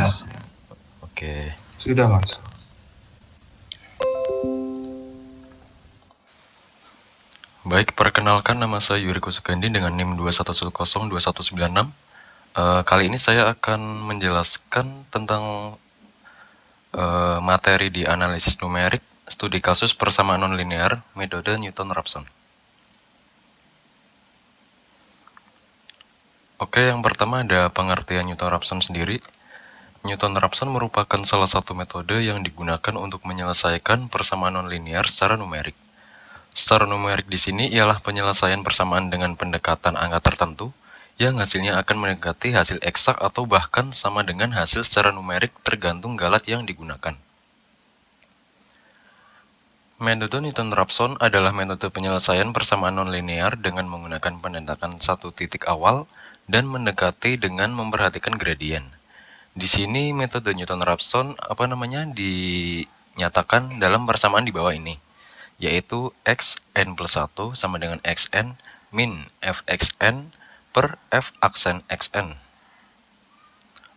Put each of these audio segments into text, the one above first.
Mas. Oke. Sudah, Mas. Baik, perkenalkan nama saya Yuriko Sugandi dengan NIM 21102196. Kali ini saya akan menjelaskan tentang materi di analisis numerik, studi kasus persamaan nonlinear, metode Newton-Raphson. Oke, yang pertama ada pengertian Newton-Raphson sendiri. Newton-Raphson merupakan salah satu metode yang digunakan untuk menyelesaikan persamaan nonlinear secara numerik. Secara numerik di sini ialah penyelesaian persamaan dengan pendekatan angka tertentu yang hasilnya akan mendekati hasil eksak atau bahkan sama dengan hasil secara numerik tergantung galat yang digunakan. Metode Newton-Raphson adalah metode penyelesaian persamaan nonlinear dengan menggunakan pendekatan satu titik awal dan mendekati dengan memperhatikan gradien. Di sini metode Newton-Raphson dinyatakan dalam persamaan di bawah ini, yaitu xn plus 1 sama dengan xn min fxn per f aksen xn.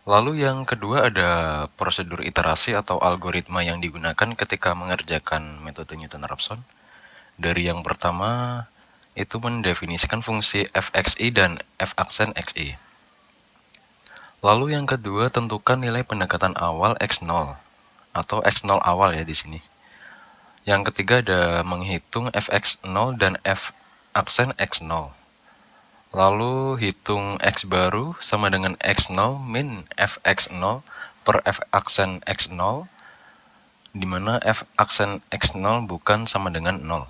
Lalu yang kedua ada prosedur iterasi atau algoritma yang digunakan ketika mengerjakan metode Newton-Raphson. Dari yang pertama itu mendefinisikan fungsi fxi dan f aksen xi. Lalu yang kedua tentukan nilai pendekatan awal x0 atau x0 awal ya di sini. Yang ketiga ada menghitung fx0 dan f aksen x0. Lalu hitung x baru sama dengan x0 min fx0 per f aksen x0, di mana f aksen x0 bukan sama dengan 0.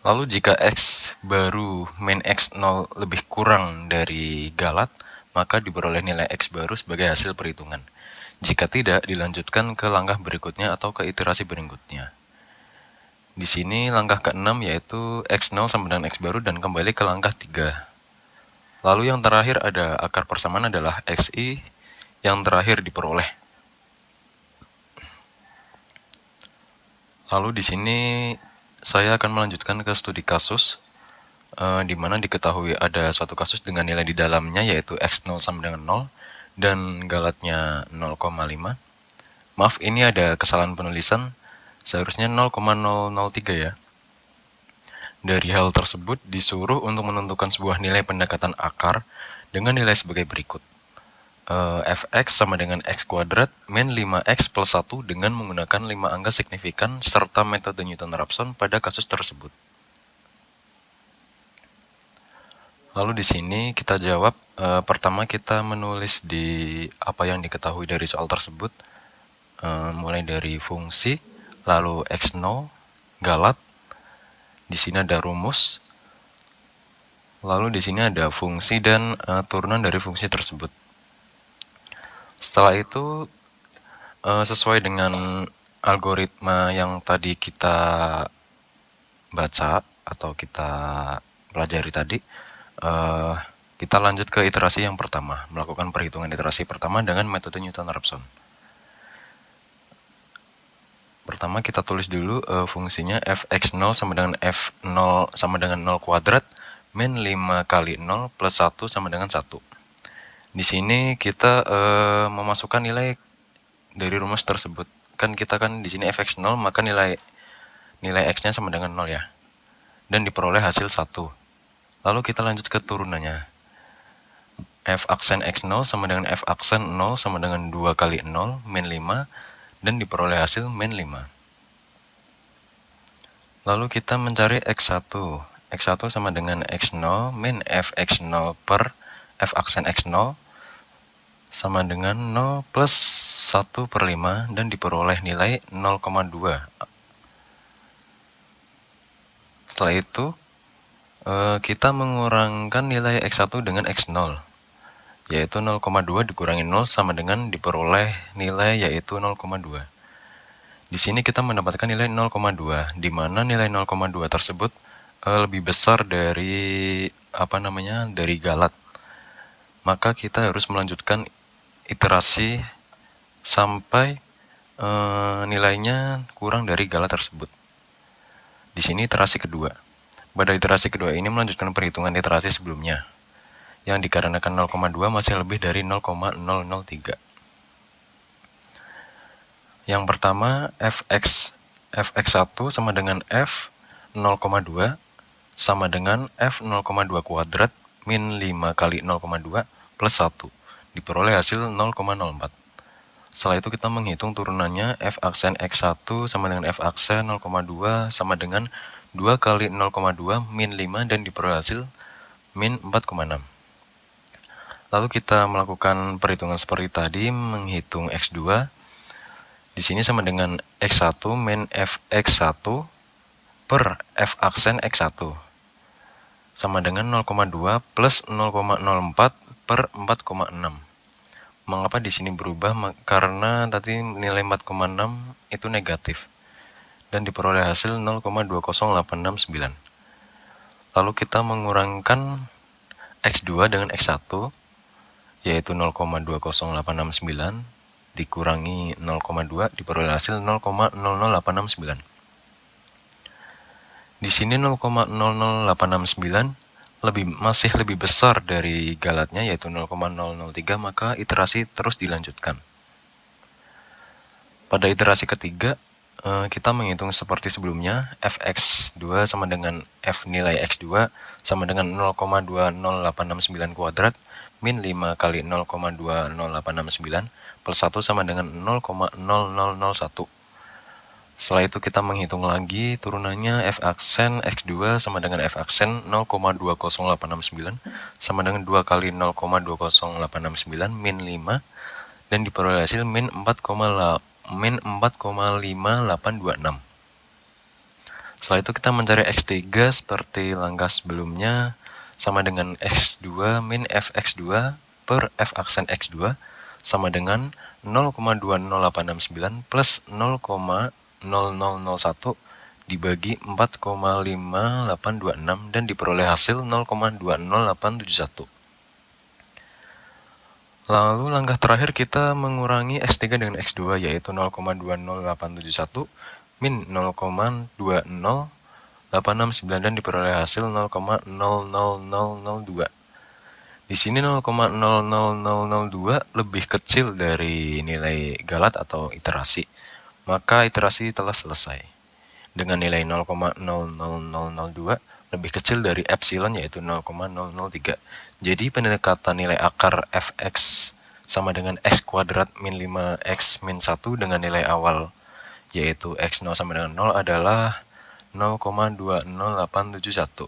Lalu jika x baru min x0 lebih kurang dari galat, maka diperoleh nilai x baru sebagai hasil perhitungan. Jika tidak, dilanjutkan ke langkah berikutnya atau ke iterasi berikutnya. Di sini langkah ke-6 yaitu x0 sama dengan x baru dan kembali ke langkah 3. Lalu yang terakhir ada akar persamaan adalah xi yang terakhir diperoleh. Lalu di sini saya akan melanjutkan ke studi kasus, di mana diketahui ada suatu kasus dengan nilai di dalamnya yaitu x0 sama dengan 0 dan galatnya 0,5. Maaf, ini ada kesalahan penulisan, seharusnya 0,003 ya. Dari hal tersebut disuruh untuk menentukan sebuah nilai pendekatan akar dengan nilai sebagai berikut. Fx sama dengan x kuadrat min 5x plus 1 dengan menggunakan 5 angka signifikan serta metode Newton-Raphson pada kasus tersebut. Lalu di sini kita jawab, pertama kita menulis di apa yang diketahui dari soal tersebut, mulai dari fungsi, lalu x0, galat, di sini ada rumus, lalu di sini ada fungsi dan turunan dari fungsi tersebut. Setelah itu sesuai dengan algoritma yang tadi kita baca atau kita pelajari tadi, kita lanjut ke iterasi yang pertama, melakukan perhitungan iterasi pertama dengan metode Newton-Raphson. Pertama kita tulis dulu fungsinya fx0 sama dengan f0 sama dengan 0 kuadrat min 5 kali 0 plus 1 sama dengan 1. Di sini kita memasukkan nilai dari rumus tersebut. Kan kita kan di sini fx0 maka nilai x-nya sama dengan 0 ya. Dan diperoleh hasil 1. Lalu kita lanjut ke turunannya. F aksen x0 sama dengan f aksen 0 sama dengan 2 kali 0 min 5 dan diperoleh hasil min 5. Lalu kita mencari x1. X1 sama dengan x0 min fx0 per f aksen x0 sama dengan 0 plus 1 per 5 dan diperoleh nilai 0,2. Setelah itu kita mengurangkan nilai x1 dengan x0, yaitu 0,2 dikurangi 0 sama dengan diperoleh nilai yaitu 0,2. Di sini kita mendapatkan nilai 0,2, di mana nilai 0,2 tersebut lebih besar dari dari galat. Maka kita harus melanjutkan iterasi sampai nilainya kurang dari galat tersebut. Di sini iterasi kedua. Pada iterasi kedua ini melanjutkan perhitungan iterasi sebelumnya, yang dikarenakan 0,2 masih lebih dari 0,003. Yang pertama, fx1 sama dengan f 0,2 sama dengan f 0,2 kuadrat min 5 kali 0,2 plus 1. Diperoleh hasil 0,04. Setelah itu kita menghitung turunannya f aksen x1 sama dengan f aksen 0,2 sama dengan 2 kali 0,2 min 5 dan diperoleh hasil min 4,6. Lalu kita melakukan perhitungan seperti tadi, menghitung x2. Di sini sama dengan x1 min fx1 per f aksen x1 sama dengan 0,2 plus 0,04 per 4,6. Mengapa di sini berubah? Karena tadi nilai 4,6 itu negatif dan diperoleh hasil 0,20869. Lalu kita mengurangkan x2 dengan x1 yaitu 0,20869 dikurangi 0,2 diperoleh hasil 0,00869. Di sini 0,00869 masih lebih besar dari galatnya yaitu 0,003, maka iterasi terus dilanjutkan. Pada iterasi ketiga, kita menghitung seperti sebelumnya, fx2 sama dengan f nilai x2 sama dengan 0,20869 kuadrat min 5 kali 0,20869 plus 1 sama dengan 0,0001. Setelah itu kita menghitung lagi turunannya f aksen x2 sama dengan f aksen 0,20869 sama dengan 2 kali 0,20869 min 5 dan diperoleh hasil min 4,5826. Setelah itu kita mencari x3 seperti langkah sebelumnya sama dengan x2 min fx2 per f aksen x2 sama dengan 0,20869 plus 0,0001 dibagi 4,5826 dan diperoleh hasil 0,20871. Lalu langkah terakhir kita mengurangi x3 dengan x2 yaitu 0,20871 min 0,20869 dan diperoleh hasil 0,00002. Di sini 0,00002 lebih kecil dari nilai galat atau iterasi, maka iterasi telah selesai. Dengan nilai 0,00002 lebih kecil dari epsilon yaitu 0,003. Jadi pendekatan nilai akar fx sama dengan x kuadrat min 5x min 1 dengan nilai awal yaitu x0 sama dengan 0 adalah 0,20871.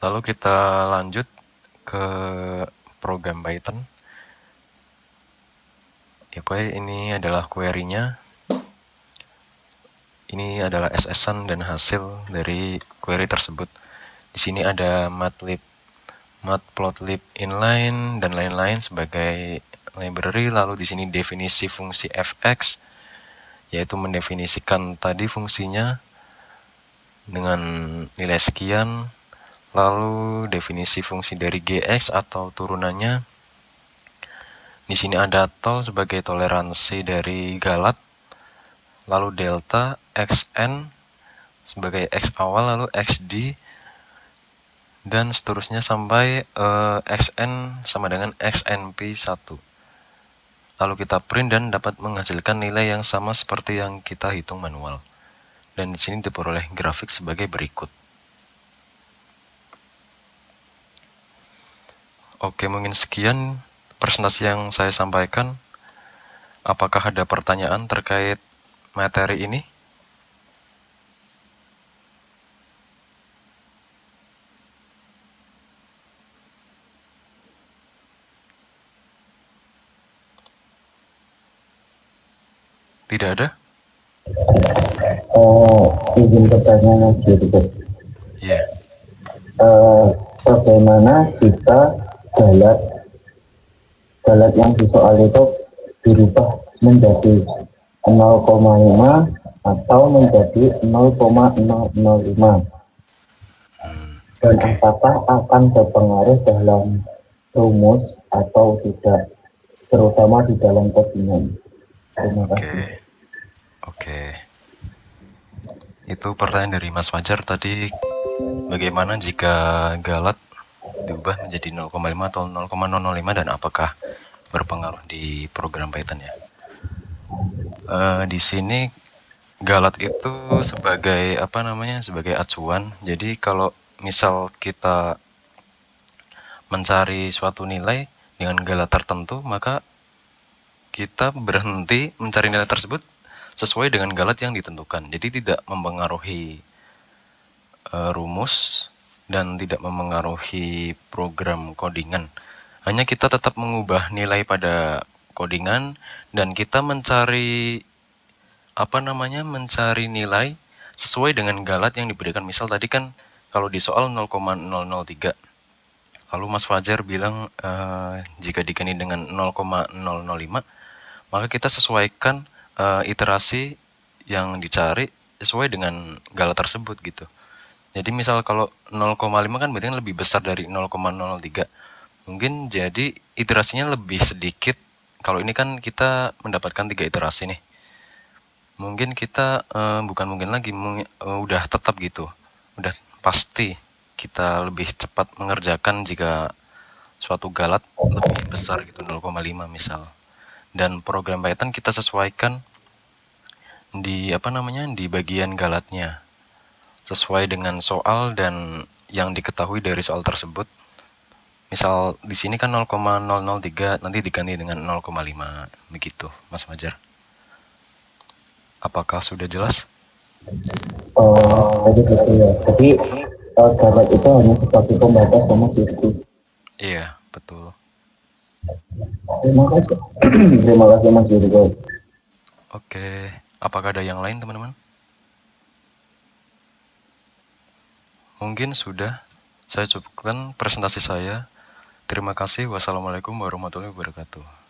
Lalu kita lanjut ke program Python. Oke, ini adalah query-nya. Ini adalah SSN dan hasil dari query tersebut. Di sini ada matplotlib inline dan lain-lain sebagai library. Lalu di sini definisi fungsi fx, yaitu mendefinisikan tadi fungsinya dengan nilai sekian. Lalu definisi fungsi dari gx atau turunannya. Di sini ada tol sebagai toleransi dari galat. Lalu delta xn sebagai x awal, lalu xd dan seterusnya sampai xn sama dengan xnp1. Lalu kita print dan dapat menghasilkan nilai yang sama seperti yang kita hitung manual. Dan di sini diperoleh grafik sebagai berikut. Oke, mungkin sekian presentasi yang saya sampaikan. Apakah ada pertanyaan terkait materi ini? Tidak ada? Izin pertanyaan sedikit. Iya. Bagaimana jika galat yang di soal itu dirubah menjadi 0,5 atau menjadi 0,005 dan apakah akan berpengaruh dalam rumus atau tidak, terutama di dalam codingan? Terima kasih. Oke. Itu pertanyaan dari Mas Fajar tadi, bagaimana jika galat diubah menjadi 0,5 atau 0,005 dan apakah berpengaruh di program Python ya. Di sini galat itu sebagai apa namanya, sebagai acuan. Jadi kalau misal kita mencari suatu nilai dengan galat tertentu, maka kita berhenti mencari nilai tersebut sesuai dengan galat yang ditentukan. Jadi tidak mempengaruhi rumus dan tidak mempengaruhi program codingan. Hanya kita tetap mengubah nilai pada codingan dan kita mencari apa namanya, mencari nilai sesuai dengan galat yang diberikan. Misal tadi kan kalau di soal 0,003, lalu Mas Fajar bilang jika diganti dengan 0,005, maka kita sesuaikan iterasi yang dicari sesuai dengan galat tersebut gitu. Jadi misal kalau 0,5 kan berarti lebih besar dari 0,003. Mungkin jadi iterasinya lebih sedikit. Kalau ini kan kita mendapatkan 3 iterasi nih. Mungkin kita bukan mungkin lagi, udah tetap gitu. Udah pasti kita lebih cepat mengerjakan jika suatu galat lebih besar gitu, 0,5 misal. Dan program Python kita sesuaikan di apa namanya, di bagian galatnya sesuai dengan soal dan yang diketahui dari soal tersebut. Misal di sini kan 0,003, nanti diganti dengan 0,5 begitu, Mas Fajar. Apakah sudah jelas? Jadi gitu ya. Jadi galat itu hanya sebagai pembatas sama sirkuit. Iya, betul. Terima kasih. Terima kasih Mas Yuriko. Oke, apakah ada yang lain teman-teman? Mungkin sudah. Saya cukupkan presentasi saya. Terima kasih. Wassalamualaikum warahmatullahi wabarakatuh.